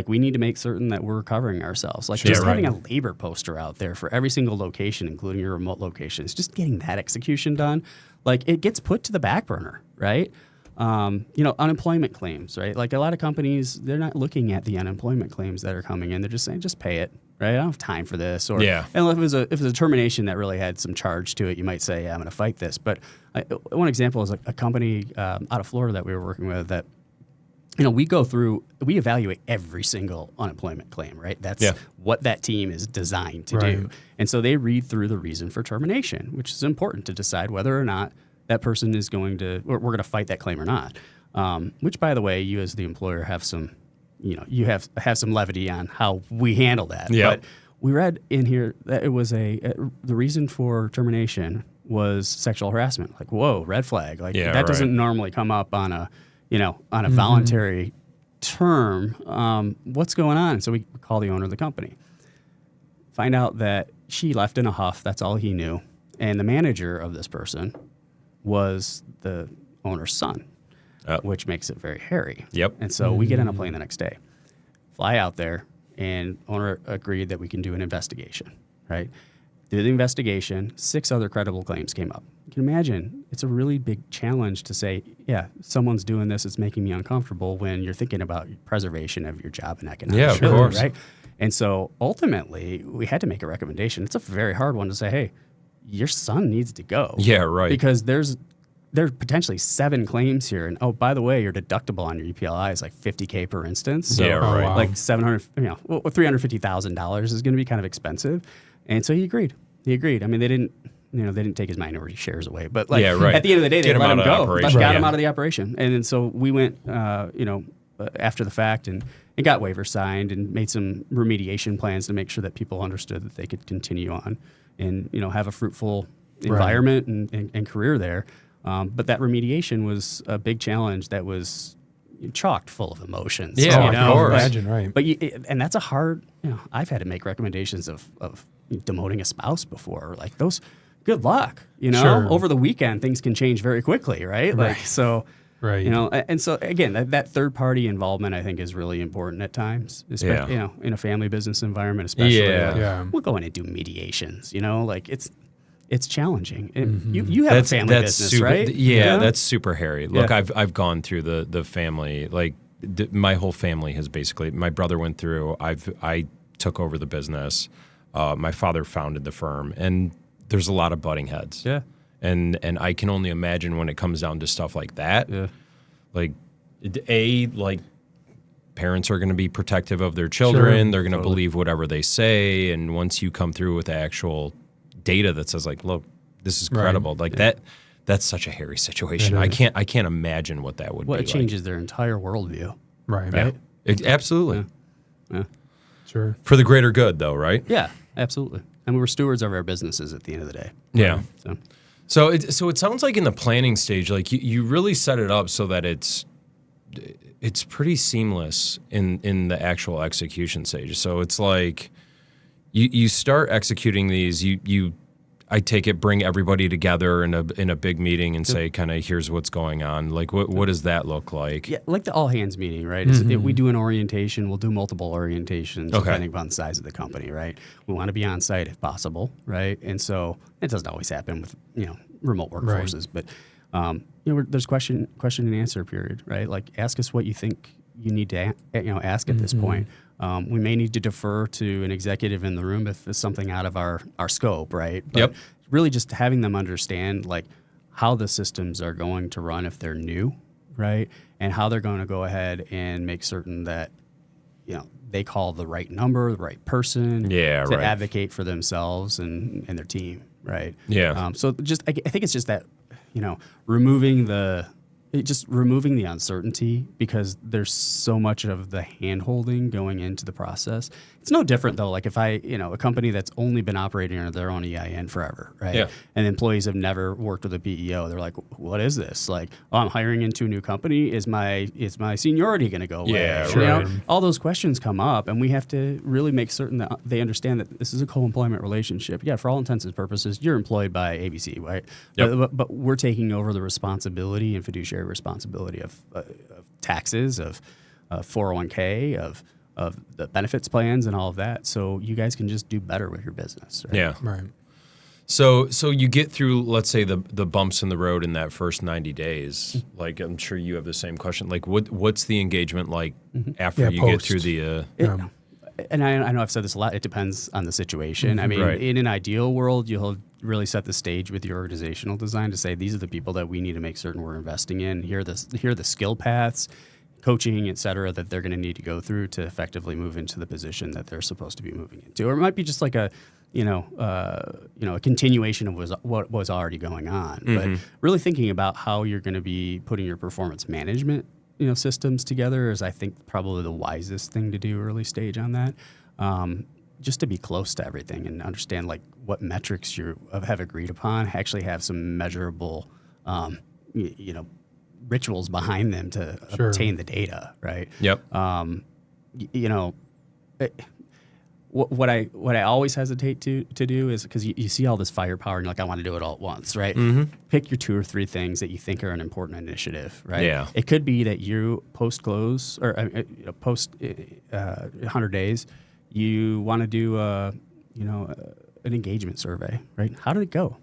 we need to make certain that we're covering ourselves. Having a labor poster out there for every single location, including your remote locations, just getting that execution done, it gets put to the back burner, right? Unemployment claims, right? A lot of companies, they're not looking at the unemployment claims that are coming in. They're just saying, just pay it, right? I don't have time for this. And if it was a termination that really had some charge to it, you might say, yeah, I'm going to fight this. But one example is a company out of Florida that we were working with that, we evaluate every single unemployment claim, right? That's what that team is designed to do. And so they read through the reason for termination, which is important to decide whether or not that person is we're going to fight that claim or not. Which, by the way, you as the employer have some, you have some levity on how we handle that.
Yep.
But we read in here that it was the reason for termination was sexual harassment. Like, whoa, red flag. Like that doesn't normally come up on a voluntary term. What's going on? So we call the owner of the company. Find out that she left in a huff. That's all he knew. And the manager of this person was the owner's son, which makes it very hairy.
Yep.
And so we get on a plane the next day, fly out there, and owner agreed that we can do an investigation, right? Through the investigation, 6 other credible claims came up. You can imagine it's a really big challenge to say, yeah, someone's doing this, it's making me uncomfortable when you're thinking about preservation of your job and economic ability,
course.
right? And so ultimately, we had to make a recommendation. It's a very hard one to say, hey, your son needs to go.
Yeah, right.
Because there's potentially 7 claims here. And, oh, by the way, your deductible on your UPLI is like $50K per instance. So
Yeah, right.
wow.
like $350,000 is going to be kind of expensive. And so he agreed. I mean, they didn't take his minority shares away, but like at the end of the day, they let him go, got him out of the operation. And then so we went, after the fact and got waivers signed and made some remediation plans to make sure that people understood that they could continue on and, have a fruitful environment and career there. But that remediation was a big challenge that was chocked full of emotions.
Yeah,
of course. Imagine, right.
But and that's a hard, I've had to make recommendations of demoting a spouse before. Like those, good luck,
Sure.
Over the weekend, things can change very quickly, right? Like, so,
right.
And so again, that third party involvement, I think, is really important at times, especially, in a family business environment, especially. We'll go in and do mediations, like it's challenging. You have a family business,
super,
right?
Yeah, that's super hairy. Look,
Yeah.
I've gone through the family, like my whole family has basically, my brother went through, I took over the business. My father founded the firm, and there's a lot of butting heads.
Yeah.
And I can only imagine when it comes down to stuff like that.
Yeah.
Like, parents are going to be protective of their children.
Sure.
They're going to believe whatever they say. And once you come through with the actual data that says, like, look, this is credible, like that's such a hairy situation. I can't imagine what that would be.
Well, it
like.
changes their entire worldview.
Right.
Yeah. Absolutely.
Yeah.
Sure.
For the greater good, though, right?
Yeah, absolutely. And we're stewards of our businesses at the end of the day.
Yeah.
So
So it sounds like in the planning stage, like you really set it up so that it's pretty seamless in the actual execution stage. So it's like you start executing these, I take it, bring everybody together in a big meeting and say, kind of, here's what's going on. Like, what does that look like?
Yeah, like the all hands meeting, right? We do an orientation. We'll do multiple orientations depending upon the size of the company, right? We want to be on site if possible, right? And so it doesn't always happen with remote workforces, but there's question and answer period, right? Like, ask us what you think you need to ask at this point. We may need to defer to an executive in the room if it's something out of our scope, right? But really just having them understand like how the systems are going to run if they're new, right? And how they're going to go ahead and make certain that, they call the right number, the right person to advocate for themselves and their team, right?
Yeah.
So I think it's just that, removing the uncertainty, because there's so much of the hand-holding going into the process. It's no different though, like if a company that's only been operating under their own EIN forever, right?
Yeah.
And employees have never worked with a PEO. They're like, what is this? Like, oh, I'm hiring into a new company. Is my seniority going to go away?
Yeah,
sure.
All those questions come up, and we have to really make certain that they understand that this is a co-employment relationship. Yeah, for all intents and purposes, you're employed by ABC, right?
Yep.
But we're taking over the responsibility and fiduciary responsibility of taxes, of 401k, of the benefits plans and all of that. So you guys can just do better with your business. Right?
Yeah.
Right.
So you get through, let's say, the bumps in the road in that first 90 days. Like, I'm sure you have the same question. Like, what's the engagement like after you get through the?
And I know I've said this a lot. It depends on the situation. I mean, in an ideal world, you'll really set the stage with your organizational design to say, these are the people that we need to make certain we're investing in. Here are the skill paths, coaching, et cetera, that they're going to need to go through to effectively move into the position that they're supposed to be moving into. Or it might be just like a continuation of what was already going on. But really thinking about how you're going to be putting your performance management systems together is, I think, probably the wisest thing to do early stage on that. just to be close to everything and understand like what metrics you have agreed upon, actually have some measurable, rituals behind them to obtain the data, right?
Yep.
What I always hesitate to do is because you see all this firepower and you're like, I want to do it all at once, right? Pick your 2 or 3 things that you think are an important initiative, right?
Yeah.
It could be that you post-close or post 100 days, you want to do an engagement survey, right? How did it go?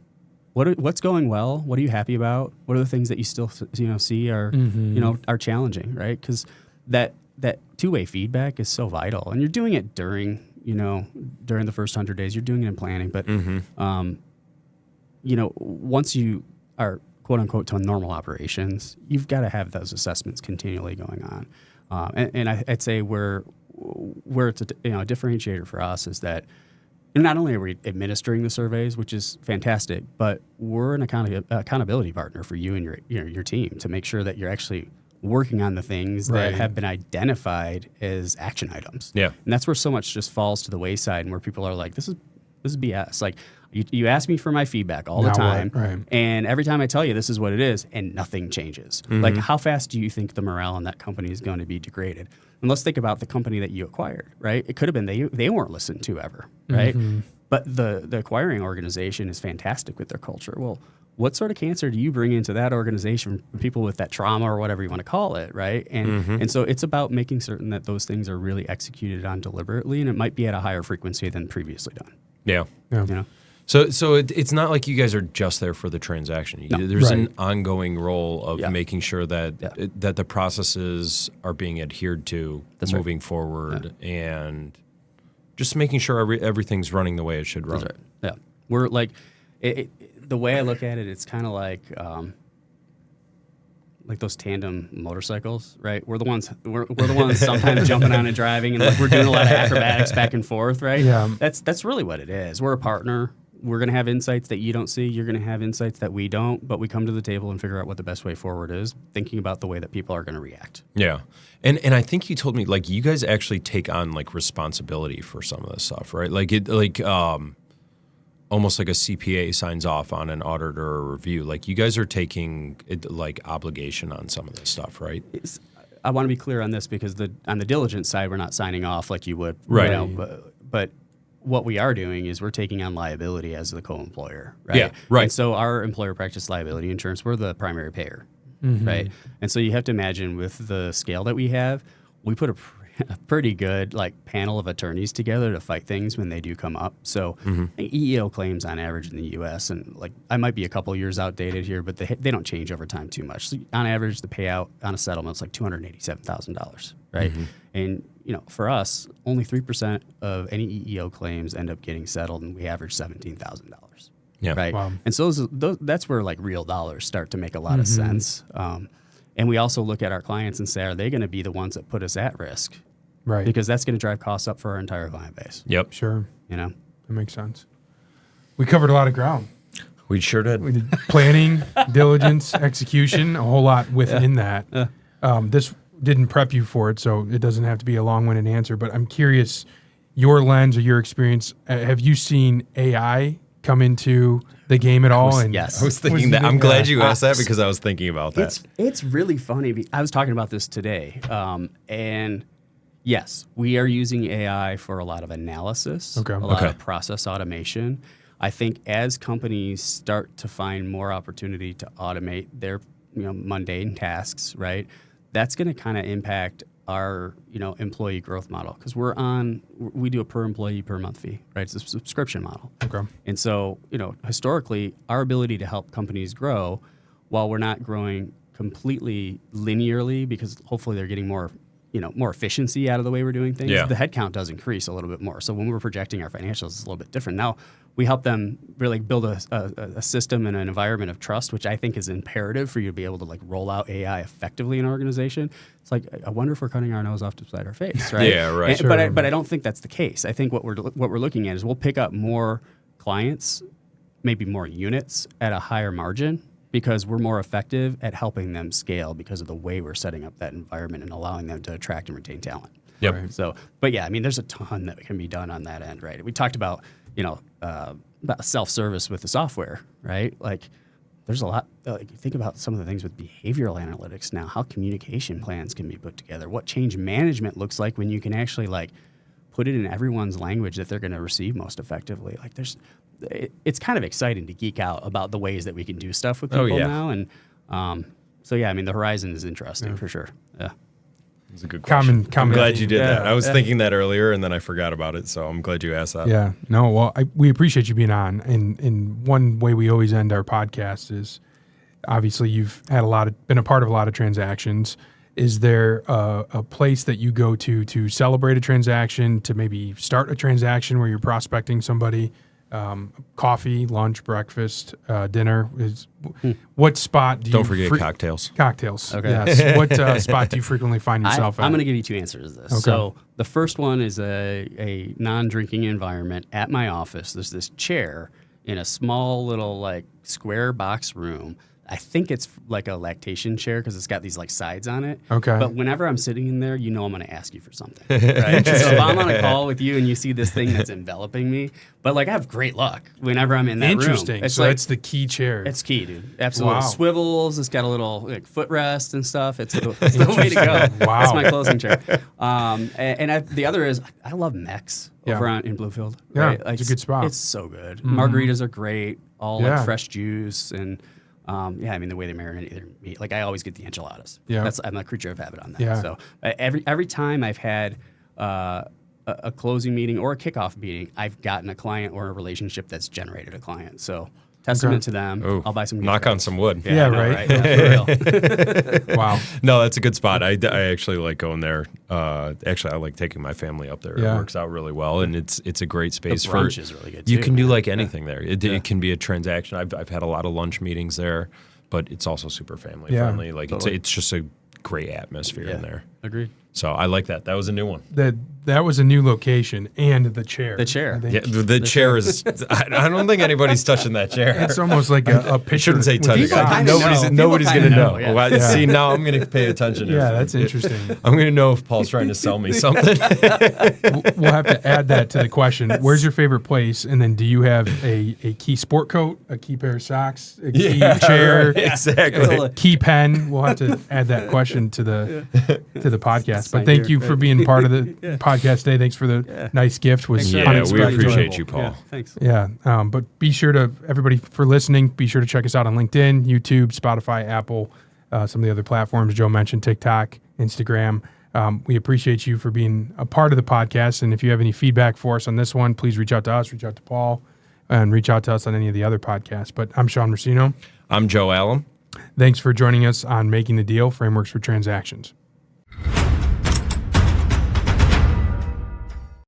What's going well? What are you happy about? What are the things that you still see are are challenging, right? Because that 2-way feedback is so vital, and you're doing it during the first 100 days. You're doing it in planning, but once you are quote unquote to normal operations, you've got to have those assessments continually going on. And I'd say where it's a differentiator for us is that not only are we administering the surveys, which is fantastic, but we're an accountability partner for you and your team to make sure that you're actually working on the things that have been identified as action items.
Yeah.
And that's where so much just falls to the wayside and where people are like, this is BS. Like you ask me for my feedback all the time.
Right.
And every time I tell you this is what it is and nothing changes. Like how fast do you think the morale in that company is going to be degraded? And let's think about the company that you acquired, right? It could have been they weren't listened to ever, right? But the acquiring organization is fantastic with their culture. Well, what sort of cancer do you bring into that organization from people with that trauma or whatever you want to call it, right? And so it's about making certain that those things are really executed on deliberately, and it might be at a higher frequency than previously done.
Yeah. So it's not like you guys are just there for the transaction. There's an ongoing role of making sure that that the processes are being adhered to moving forward, and just making sure everything's running the way it should run.
That's right. Yeah, we're like the way I look at it, it's kind of like those tandem motorcycles, right? We're the ones sometimes jumping on and driving, and like we're doing a lot of acrobatics back and forth, right?
Yeah.
That's really what it is. We're a partner. We're going to have insights that you don't see. You're going to have insights that we don't, but we come to the table and figure out what the best way forward is, thinking about the way that people are going to react.
Yeah. And I think you told me like you guys actually take on like responsibility for some of this stuff, right? Almost like a CPA signs off on an audit or a review. Like you guys are taking like obligation on some of this stuff, right?
I want to be clear on this because on the diligence side, we're not signing off like you would,
right?
But what we are doing is we're taking on liability as the co-employer, right?
Yeah, right.
And so our employer practice liability insurance, we're the primary payer, right? And so you have to imagine with the scale that we have, we put a pretty good like panel of attorneys together to fight things when they do come up. So EEO claims on average in the U.S. and like I might be a couple years outdated here, but they don't change over time too much. So on average, the payout on a settlement is like $287,000, right? And for us, only 3% of any EEO claims end up getting settled, and we average $17,000.
Yeah.
Right.
Wow.
And so that's where like real dollars start to make a lot of sense. And we also look at our clients and say, are they going to be the ones that put us at risk?
Right.
Because that's going to drive costs up for our entire client base.
Yep.
Sure.
That
makes sense. We covered a lot of ground.
We sure did.
We did planning, diligence, execution, a whole lot within that. This didn't prep you for it, so it doesn't have to be a long-winded answer, but I'm curious, your lens or your experience, have you seen AI come into the game at all?
Yes.
I was thinking that. I'm glad you asked that because I was thinking about that.
It's really funny. I was talking about this today, and yes, we are using AI for a lot of analysis, a lot of process automation. I think as companies start to find more opportunity to automate their mundane tasks, right, that's going to kind of impact our employee growth model because we do a per employee per month fee, right? It's a subscription model.
Okay.
And so historically, our ability to help companies grow, while we're not growing completely linearly because hopefully they're getting more efficiency out of the way we're doing things, the headcount does increase a little bit more. So when we're projecting our financials, it's a little bit different. Now, we help them really build a system and an environment of trust, which I think is imperative for you to be able to like roll out AI effectively in an organization. It's like, I wonder if we're cutting our nose off to side our face, right?
Yeah, right.
And, but I don't think that's the case. I think what we're looking at is we'll pick up more clients, maybe more units at a higher margin, because we're more effective at helping them scale because of the way we're setting up that environment and allowing them to attract and retain talent.
Yep.
Right.
So, but yeah, I mean, there's a ton that can be done on that end, right? We talked about, about self-service with the software, right? Like, there's a lot. Like, think about some of the things with behavioral analytics now. How communication plans can be put together. What change management looks like when you can actually put it in everyone's language that they're going to receive most effectively. Like, it's kind of exciting to geek out about the ways that we can do stuff with people now. And so yeah, I mean, the horizon is interesting for sure. Yeah.
It's a good question. I'm glad you did
Yeah,
that. I was thinking that earlier, and then I forgot about it, so I'm glad you asked that.
Yeah. No, well, we appreciate you being on. And one way we always end our podcast is, obviously, you've had been a part of a lot of transactions. Is there a place that you go to celebrate a transaction, to maybe start a transaction where you're prospecting somebody? Coffee, lunch, breakfast, dinner. What spot do you...
Don't forget cocktails.
Cocktails.
Okay.
Yes. What spot do you frequently find yourself at?
I'm going to give you two answers to this.
Okay.
So the first one is a non-drinking environment at my office. There's this chair in a small little square box room. I think it's like a lactation chair because it's got these sides on it.
Okay.
But whenever I'm sitting in there, I'm going to ask you for something. Right? So if I'm on a call with you and you see this thing that's enveloping me, but I have great luck whenever I'm in that room.
Interesting. So it's the key chair.
It's key, dude. Absolutely.
Wow.
Swivels. It's got a little footrest and stuff. It's the way to go.
Wow.
That's my closing chair. The other is I love Mex over in Bluefield.
Yeah,
Right?
it's a good spot.
It's so good. Margaritas are great. All fresh juice and. I mean, the way they marinate their meat. I always get the enchiladas.
Yeah.
I'm a creature of habit on that.
Yeah.
So every time I've had a closing meeting or a kickoff meeting, I've gotten a client or a relationship that's generated a client. So testament to them.
Ooh,
I'll buy some.
Knock on some wood.
Yeah,
I know,
right.
Yeah, for real.
Wow.
No, that's a good spot. I actually like going there. Actually, I like taking my family up there.
Yeah.
It works out really well, and it's a great space
The
for.
brunch is really good
You
too,
can do
man.
anything there. It can be a transaction. I've had a lot of lunch meetings there, but it's also super family
Yeah.
friendly.
Totally.
It's just a great atmosphere in there.
Agreed.
So I like that. That was a new one.
That was a new location, and the chair.
The chair.
I think.
Yeah, the chair is. I don't think anybody's touching that chair.
It's almost like a picture.
Shouldn't say
with
touch.
the
People
side.
kinda know.
Nobody's
People
gonna
kinda
know.
know, yeah.
Well,
Yeah.
See, now I'm gonna pay attention.
Yeah, that's interesting.
I'm gonna know if Paul's trying to sell me something.
We'll have to add that to the question. Where's your favorite place? And then, do you have a key sport coat, a key pair of socks, a key chair,
right, exactly.
a key pen? We'll have to add that question to the podcast. But
my
thank
gear,
you for being part of the podcast today. Thanks for the nice gift. Was
Yeah, we
unexpected.
appreciate you, Paul.
Yeah, thanks.
Yeah, but be sure to, everybody for listening, be sure to check us out on LinkedIn, YouTube, Spotify, Apple, some of the other platforms Joe mentioned, TikTok, Instagram. We appreciate you for being a part of the podcast. And if you have any feedback for us on this one, please reach out to us, reach out to Paul, and reach out to us on any of the other podcasts. But I'm Shawn Racino.
I'm Joe Allen.
Thanks for joining us on Making the Deal, Frameworks for Transactions.